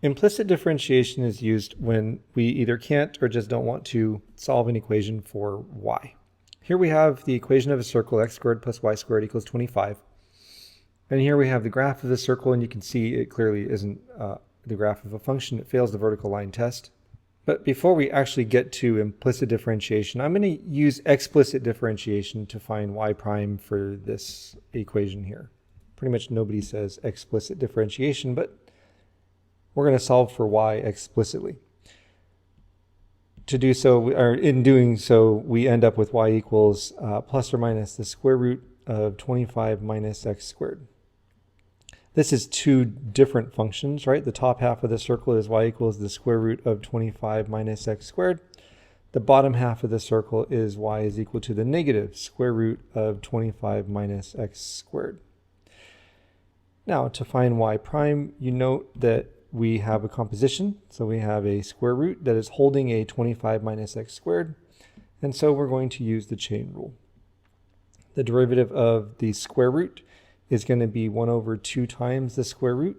Implicit differentiation is used when we either can't or just don't want to solve an equation for y. Here we have the equation of a circle, x squared plus y squared equals 25. And here we have the graph of the circle, and you can see it clearly isn't the graph of a function. It fails the vertical line test. But before we actually get to implicit differentiation, I'm going to use explicit differentiation to find y prime for this equation here. Pretty much nobody says explicit differentiation, but we're going to solve for y explicitly. To do so, or in doing so, we end up with y equals plus or minus the square root of 25 minus x squared. This is two different functions, right? The top half of the circle is y equals the square root of 25 minus x squared. The bottom half of the circle is y is equal to the negative square root of 25 minus x squared. Now, to find y prime, you note that we have a composition. So we have a square root that is holding a 25 minus x squared. And so we're going to use the chain rule. The derivative of the square root is going to be 1 over 2 times the square root.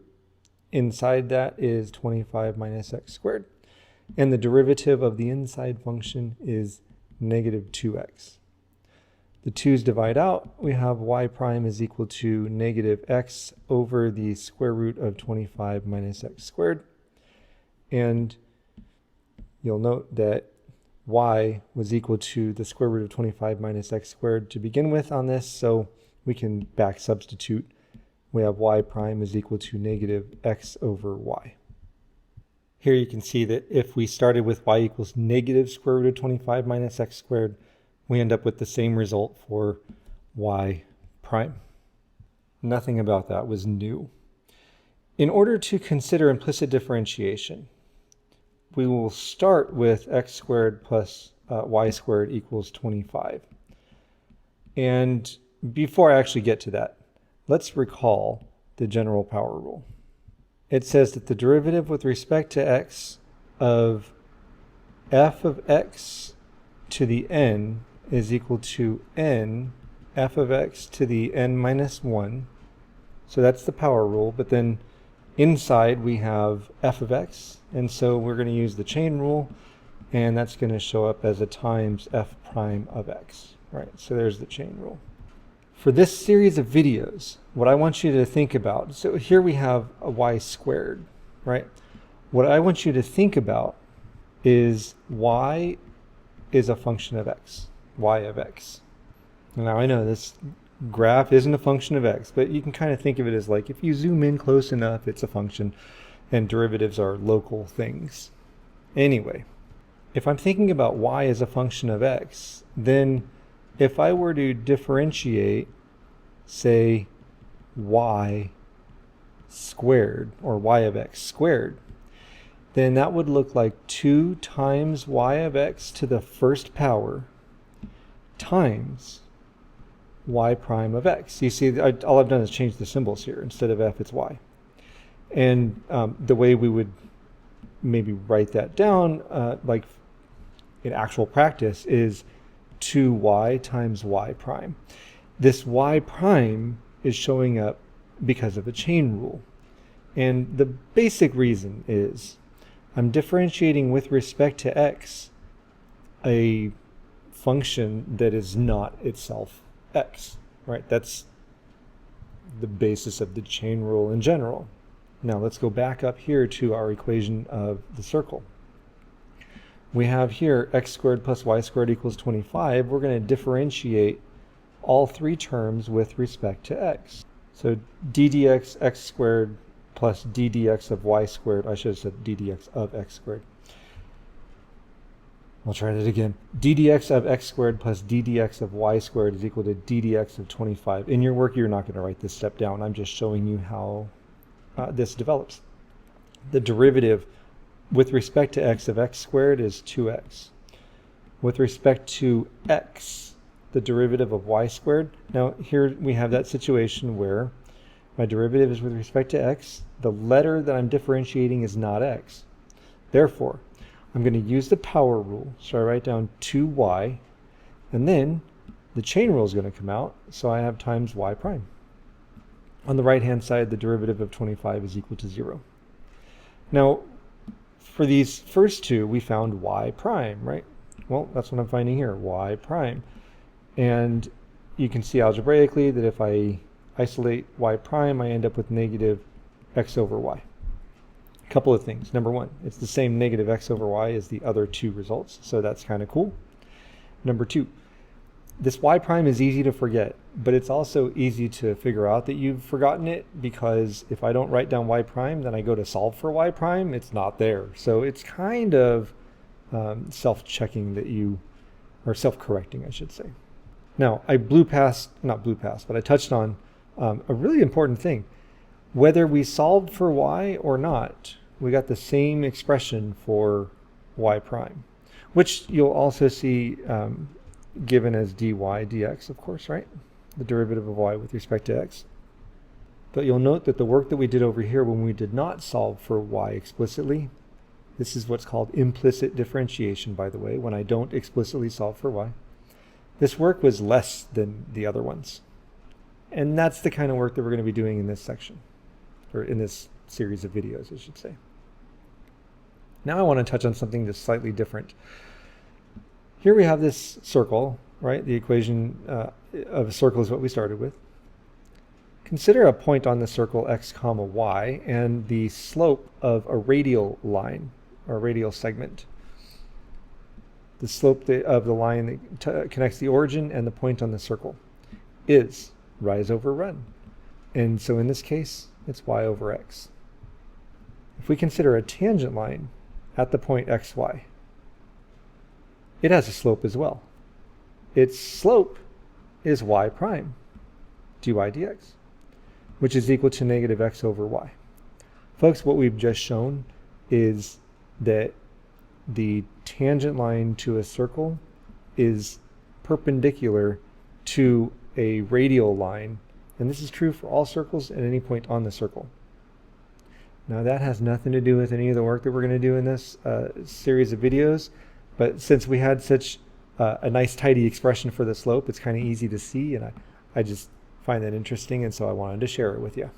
Inside that is 25 minus x squared. And the derivative of the inside function is negative 2x. The 2's divide out. We have y prime is equal to negative x over the square root of 25 minus x squared. And you'll note that y was equal to the square root of 25 minus x squared to begin with on this, so we can back substitute. We have y prime is equal to negative x over y. Here you can see that if we started with y equals negative square root of 25 minus x squared, we end up with the same result for y prime. Nothing about that was new. In order to consider implicit differentiation, we will start with x squared plus y squared equals 25. And before I actually get to that, let's recall the general power rule. It says that the derivative with respect to x of f of x to the n is equal to n f of x to the n minus 1. So that's the power rule, but then inside we have f of x, and so we're going to use the chain rule, and that's going to show up as a times f prime of x. Right, so there's the chain rule. For this series of videos, what I want you to think about, so here we have a y squared, right? What I want you to think about is y is a function of x. Y of x. Now I know this graph isn't a function of x, but you can kind of think of it as like if you zoom in close enough, it's a function, and derivatives are local things. Anyway, if I'm thinking about y as a function of x, then if I were to differentiate, say, y squared, or y of x squared, then that would look like 2 times y of x to the first power times y prime of x. You see, all I've done is change the symbols here. Instead of f, it's y. And the way we would maybe write that down, like in actual practice, is 2y times y prime. This y prime is showing up because of a chain rule. And the basic reason is I'm differentiating with respect to x a function that is not itself x, right? That's the basis of the chain rule in general. Now let's go back up here to our equation of the circle. We have here x squared plus y squared equals 25. We're going to differentiate all three terms with respect to x. So d dx x squared plus d dx of y squared, I should have said d dx of x squared. I'll try that again. d dx of x squared plus d dx of y squared is equal to d dx of 25. In your work, you're not going to write this step down. I'm just showing you how this develops. The derivative with respect to x of x squared is 2x. With respect to x, the derivative of y squared. Now here we have that situation where my derivative is with respect to x. The letter that I'm differentiating is not x. Therefore, I'm going to use the power rule. So I write down 2y, and then the chain rule is going to come out, so I have times y prime. On the right-hand side, the derivative of 25 is equal to 0. Now, for these first two, we found y prime, right? Well, that's what I'm finding here, y prime. And you can see algebraically that if I isolate y prime, I end up with negative x over y. A couple of things. Number one, it's the same negative x over y as the other two results, so that's kind of cool. Number two, this y prime is easy to forget, but it's also easy to figure out that you've forgotten it, because if I don't write down y prime, then I go to solve for y prime, it's not there. So it's kind of self-checking that or self-correcting, I should say. Now, I but I touched on a really important thing. Whether we solved for y or not, we got the same expression for y prime, which you'll also see given as dy dx, of course, right? The derivative of y with respect to x. But you'll note that the work that we did over here when we did not solve for y explicitly, this is what's called implicit differentiation, by the way, when I don't explicitly solve for y. This work was less than the other ones. And that's the kind of work that we're going to be doing in this section, or in this series of videos, I should say. Now I want to touch on something just slightly different. Here we have this circle, right? The equation of a circle is what we started with. Consider a point on the circle x comma y and the slope of a radial line, or radial segment. The slope of the line that connects the origin and the point on the circle is rise over run. And so in this case, it's y over x. If we consider a tangent line at the point xy, it has a slope as well. Its slope is y prime dy dx, which is equal to negative x over y. Folks, what we've just shown is that the tangent line to a circle is perpendicular to a radial line, and this is true for all circles at any point on the circle. Now that has nothing to do with any of the work that we're going to do in this series of videos, but since we had such a nice tidy expression for the slope, it's kind of easy to see, and I just find that interesting, and so I wanted to share it with you.